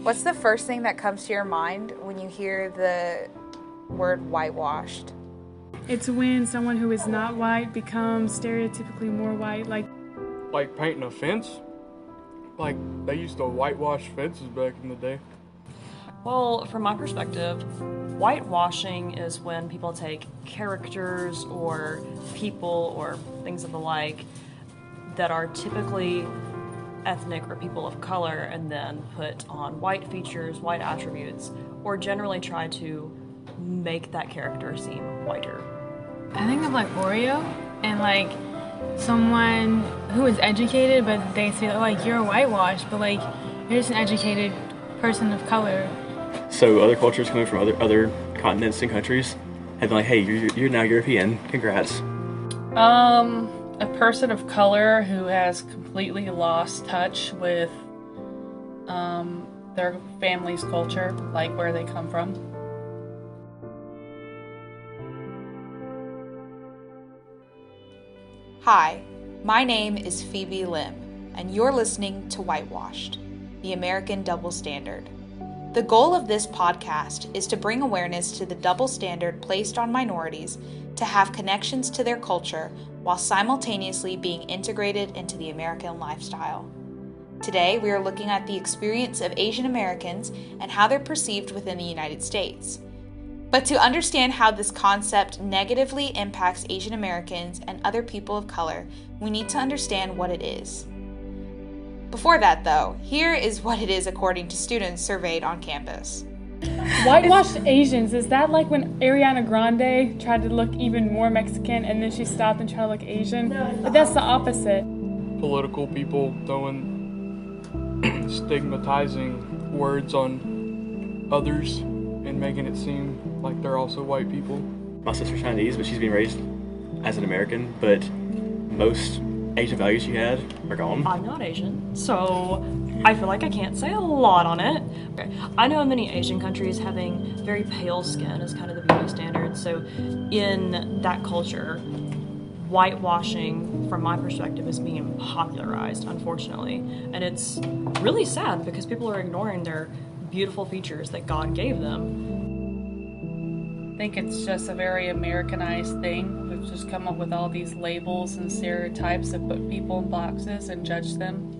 What's the first thing that comes to your mind when you hear the word whitewashed? It's when someone who is not white becomes stereotypically more white, like painting a fence. Like they used to whitewash fences back in the day. Well, from my perspective, whitewashing is when people take characters or people or things of the like that are typically ethnic or people of color and then put on white features, white attributes, or generally try to make that character seem whiter. I think of like Oreo and like someone who is educated, but they say like you're whitewashed, but like you're just an educated person of color. So other cultures coming from other continents and countries have been like, hey, you're now European, congrats. A person of color who has completely lost touch with their family's culture, like where they come from. Hi, my name is Phoebe Lim, and you're listening to Whitewashed, the American Double Standard. The goal of this podcast is to bring awareness to the double standard placed on minorities to have connections to their culture while simultaneously being integrated into the American lifestyle. Today, we are looking at the experience of Asian Americans and how they're perceived within the United States. But to understand how this concept negatively impacts Asian Americans and other people of color, we need to understand what it is. Before that, though, here is what it is according to students surveyed on campus. Whitewashed Asians, is that like when Ariana Grande tried to look even more Mexican and then she stopped and tried to look Asian? But that's the opposite. Political people throwing stigmatizing words on others and making it seem like they're also white people. My sister's Chinese, but she's being raised as an American, but most Asian values she had are gone. I'm not Asian, so I feel like I can't say a lot on it. Okay. I know in many Asian countries having very pale skin is kind of the beauty standard, so in that culture, whitewashing, from my perspective, is being popularized, unfortunately. And it's really sad because people are ignoring their beautiful features that God gave them. I think it's just a very Americanized thing. We've just come up with all these labels and stereotypes that put people in boxes and judge them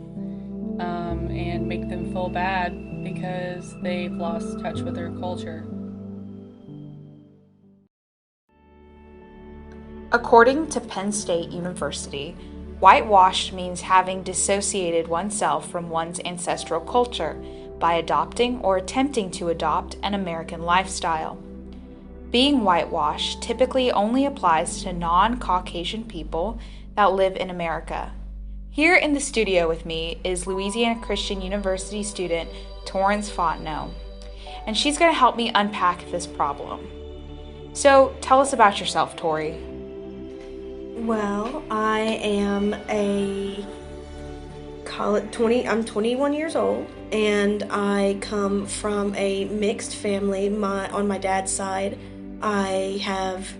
and make them feel bad because they've lost touch with their culture. According to Penn State University, whitewashed means having dissociated oneself from one's ancestral culture by adopting or attempting to adopt an American lifestyle. Being whitewashed typically only applies to non-Caucasian people that live in America. Here in the studio with me is Louisiana Christian University student Torrance Fontenot, and she's going to help me unpack this problem. So tell us about yourself, Tori. Well, I am I'm 21 years old, and I come from a mixed family. On my dad's side, I have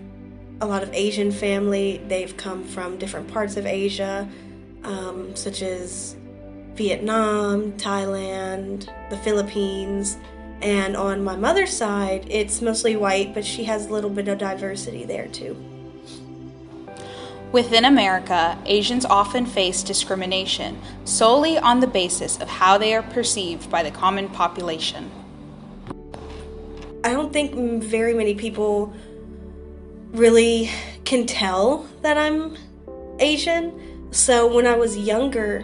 a lot of Asian family. They've come from different parts of Asia, such as Vietnam, Thailand, the Philippines. And on my mother's side, it's mostly white, but she has a little bit of diversity there too. Within America, Asians often face discrimination solely on the basis of how they are perceived by the common population. I don't think very many people really can tell that I'm Asian. So when I was younger,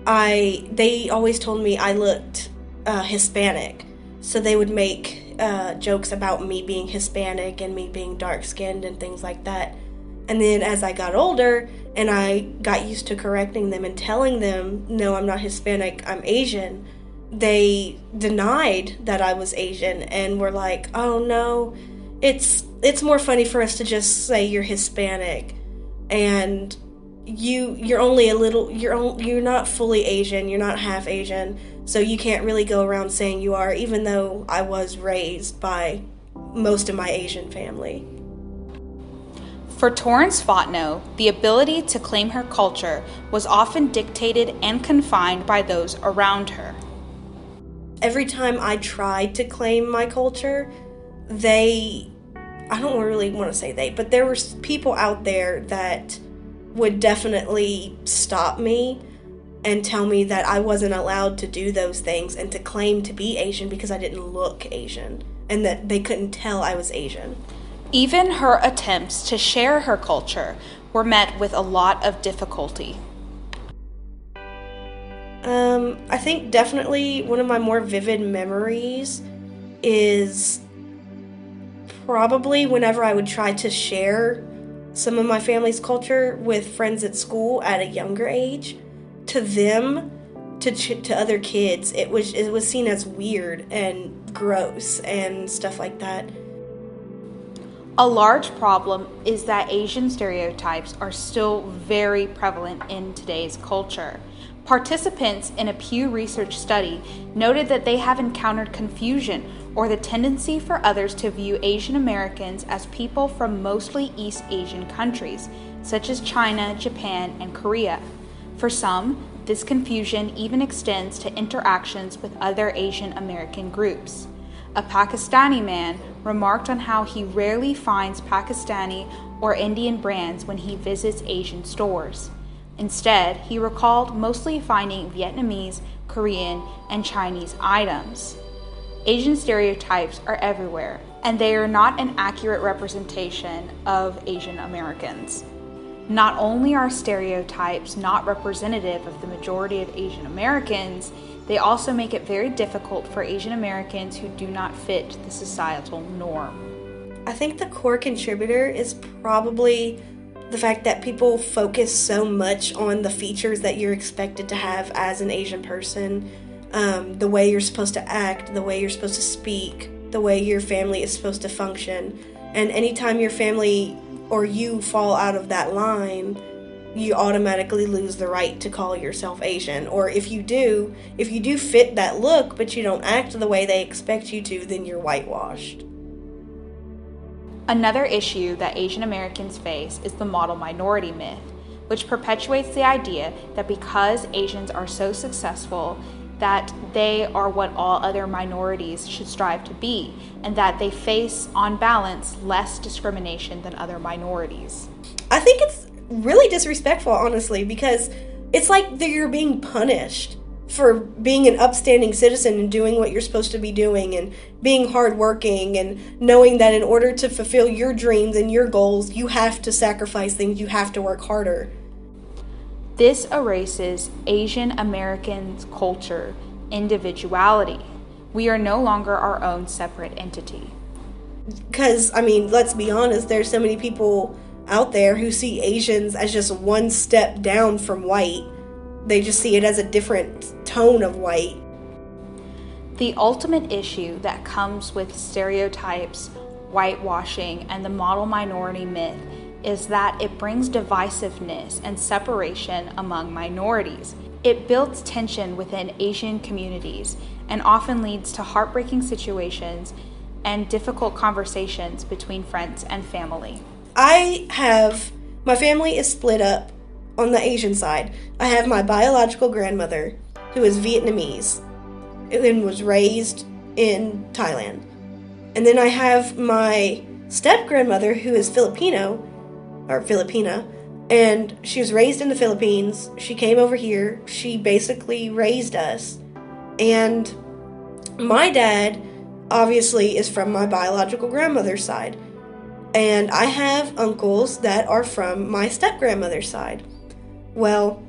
they always told me I looked Hispanic. So they would make jokes about me being Hispanic and me being dark-skinned and things like that. And then as I got older and I got used to correcting them and telling them, no, I'm not Hispanic, I'm Asian, they denied that I was Asian and were like, oh no, it's more funny for us to just say you're Hispanic and you're only you're not fully Asian, you're not half Asian, so you can't really go around saying you are, even though I was raised by most of my Asian family. For Torrance Fontenot, the ability to claim her culture was often dictated and confined by those around her. every time I tried to claim my culture, I don't really want to say but there were people out there that would definitely stop me and tell me that I wasn't allowed to do those things and to claim to be Asian because I didn't look Asian, and that they couldn't tell I was Asian. Even her attempts to share her culture were met with a lot of difficulty. I think definitely one of my more vivid memories is probably whenever I would try to share some of my family's culture with friends at school at a younger age. To them, to other kids, it was seen as weird and gross and stuff like that. A large problem is that Asian stereotypes are still very prevalent in today's culture. Participants in a Pew Research study noted that they have encountered confusion or the tendency for others to view Asian Americans as people from mostly East Asian countries, such as China, Japan, and Korea. For some, this confusion even extends to interactions with other Asian American groups. A Pakistani man remarked on how he rarely finds Pakistani or Indian brands when he visits Asian stores. Instead, he recalled mostly finding Vietnamese, Korean, and Chinese items. Asian stereotypes are everywhere, and they are not an accurate representation of Asian Americans. Not only are stereotypes not representative of the majority of Asian Americans, they also make it very difficult for Asian Americans who do not fit the societal norm. I think the core contributor is probably the fact that people focus so much on the features that you're expected to have as an Asian person, the way you're supposed to act, the way you're supposed to speak, the way your family is supposed to function. And anytime your family or you fall out of that line, you automatically lose the right to call yourself Asian. Or if you do fit that look, but you don't act the way they expect you to, then you're whitewashed. Another issue that Asian Americans face is the model minority myth, which perpetuates the idea that because Asians are so successful, that they are what all other minorities should strive to be, and that they face, on balance, less discrimination than other minorities. I think it's really disrespectful, honestly, because it's like you're being punished for being an upstanding citizen and doing what you're supposed to be doing and being hardworking and knowing that in order to fulfill your dreams and your goals, you have to sacrifice things, you have to work harder. This erases Asian Americans' culture, individuality. We are no longer our own separate entity. Because, I mean, let's be honest, there's so many people out there who see Asians as just one step down from white. They just see it as a different tone of white. The ultimate issue that comes with stereotypes, whitewashing, and the model minority myth is that it brings divisiveness and separation among minorities. It builds tension within Asian communities and often leads to heartbreaking situations and difficult conversations between friends and family. My family is split up on the Asian side. I have my biological grandmother, who is Vietnamese and was raised in Thailand. And then I have my step-grandmother, who is Filipina, and she was raised in the Philippines. She came over here. She basically raised us. And my dad, obviously, is from my biological grandmother's side. And I have uncles that are from my step-grandmother's side. Well,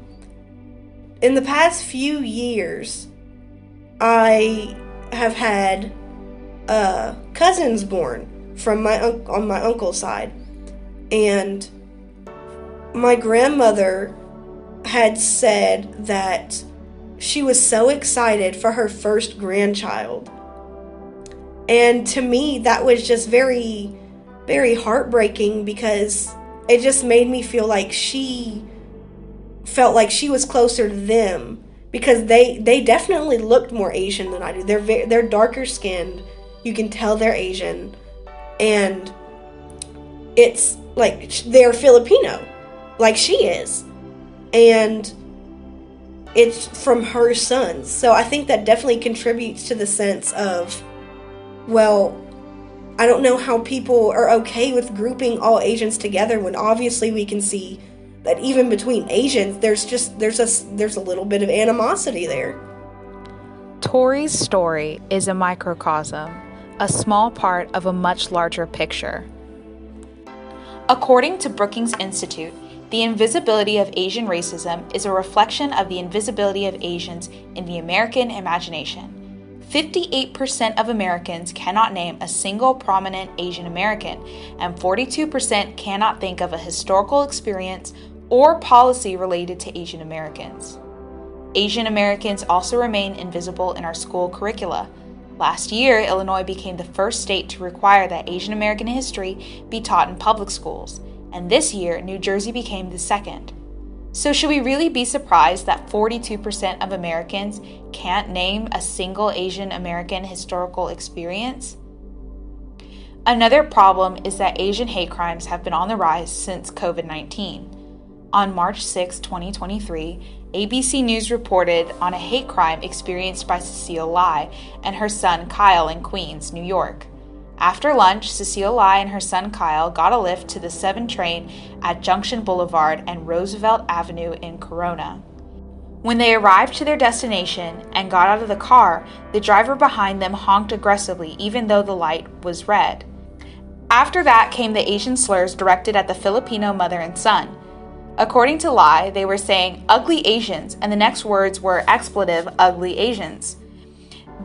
in the past few years, I have had cousins born from on my uncle's side. And my grandmother had said that she was so excited for her first grandchild. And to me, that was just very, very heartbreaking, because it just made me feel like she felt like she was closer to them, because they definitely looked more Asian than I do. They're darker skinned. You can tell they're Asian. And it's like they're Filipino, like she is. And it's from her sons. So I think that definitely contributes to the sense of, well, I don't know how people are okay with grouping all Asians together when obviously we can see that even between Asians, there's a little bit of animosity there. Tori's story is a microcosm, a small part of a much larger picture. According to Brookings Institute, the invisibility of Asian racism is a reflection of the invisibility of Asians in the American imagination. 58% of Americans cannot name a single prominent Asian American, and 42% cannot think of a historical experience or policy related to Asian Americans. Asian Americans also remain invisible in our school curricula. Last year, Illinois became the first state to require that Asian American history be taught in public schools, and this year, New Jersey became the second. So should we really be surprised that 42% of Americans can't name a single Asian American historical experience? Another problem is that Asian hate crimes have been on the rise since COVID-19. On March 6, 2023, ABC News reported on a hate crime experienced by Cecile Lai and her son Kyle in Queens, New York. After lunch, Cecile Lai and her son Kyle got a lift to the 7 train at Junction Boulevard and Roosevelt Avenue in Corona. When they arrived to their destination and got out of the car, the driver behind them honked aggressively even though the light was red. After that came the Asian slurs directed at the Filipino mother and son. According to Lai, they were saying ugly Asians, and the next words were expletive ugly Asians.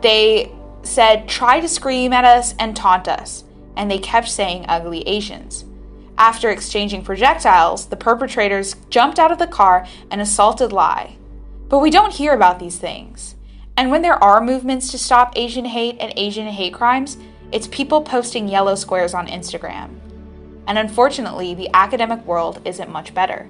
They said try to scream at us and taunt us, and they kept saying ugly Asians. After exchanging projectiles, the perpetrators jumped out of the car and assaulted Lai. But we don't hear about these things. And when there are movements to stop Asian hate and Asian hate crimes, it's people posting yellow squares on Instagram. And unfortunately, the academic world isn't much better.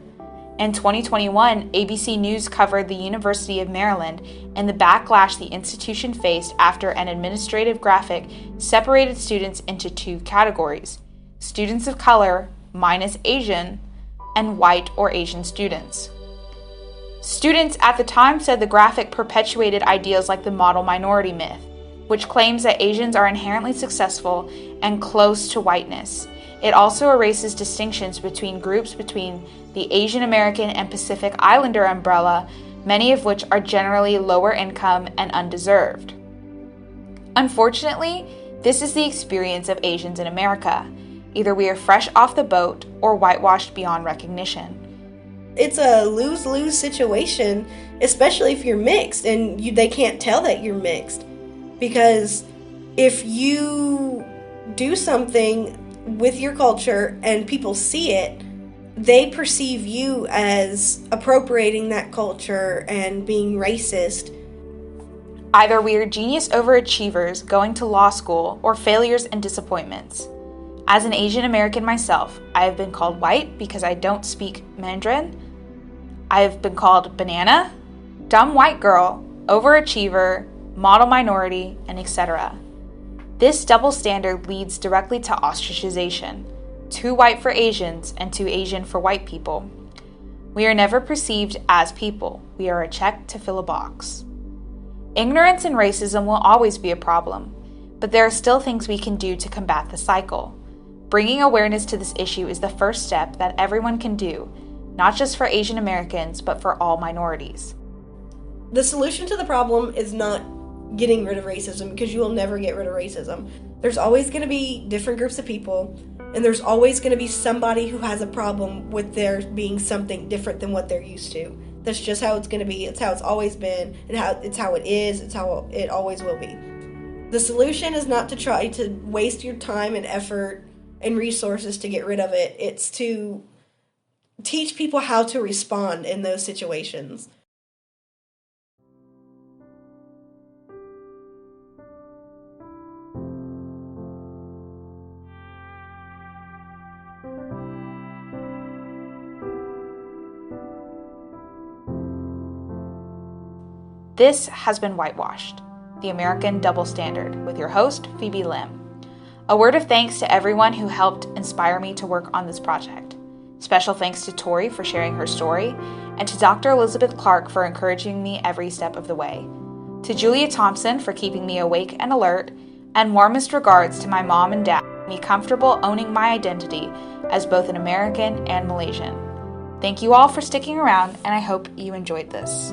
In 2021, ABC News covered the University of Maryland and the backlash the institution faced after an administrative graphic separated students into 2 categories: students of color, minus Asian, and white or Asian students. Students at the time said the graphic perpetuated ideas like the model minority myth, which claims that Asians are inherently successful and close to whiteness. It also erases distinctions between groups between the Asian American and Pacific Islander umbrella, many of which are generally lower income and undeserved. Unfortunately, this is the experience of Asians in America. Either we are fresh off the boat or whitewashed beyond recognition. It's a lose-lose situation, especially if you're mixed and they can't tell that you're mixed. Because if you do something with your culture and people see it, they perceive you as appropriating that culture and being racist. Either we are genius overachievers going to law school or failures and disappointments. As an Asian American myself, I have been called white because I don't speak Mandarin. I have been called banana, dumb white girl, overachiever, model minority, and etc. This double standard leads directly to ostracization. Too white for Asians and too Asian for white people. We are never perceived as people. We are a check to fill a box. Ignorance and racism will always be a problem, but there are still things we can do to combat the cycle. Bringing awareness to this issue is the first step that everyone can do, not just for Asian Americans, but for all minorities. The solution to the problem is not getting rid of racism, because you will never get rid of racism. There's always going to be different groups of people, and there's always going to be somebody who has a problem with there being something different than what they're used to. That's just how it's going to be. It's how it's always been, and it's how it is. It's how it always will be. The solution is not to try to waste your time and effort and resources to get rid of it. It's to teach people how to respond in those situations. This has been Whitewashed, the American Double Standard, with your host, Phoebe Lim. A word of thanks to everyone who helped inspire me to work on this project. Special thanks to Tori for sharing her story, and to Dr. Elizabeth Clark for encouraging me every step of the way. To Julia Thompson for keeping me awake and alert, and warmest regards to my mom and dad, me comfortable owning my identity as both an American and Malaysian. Thank you all for sticking around, and I hope you enjoyed this.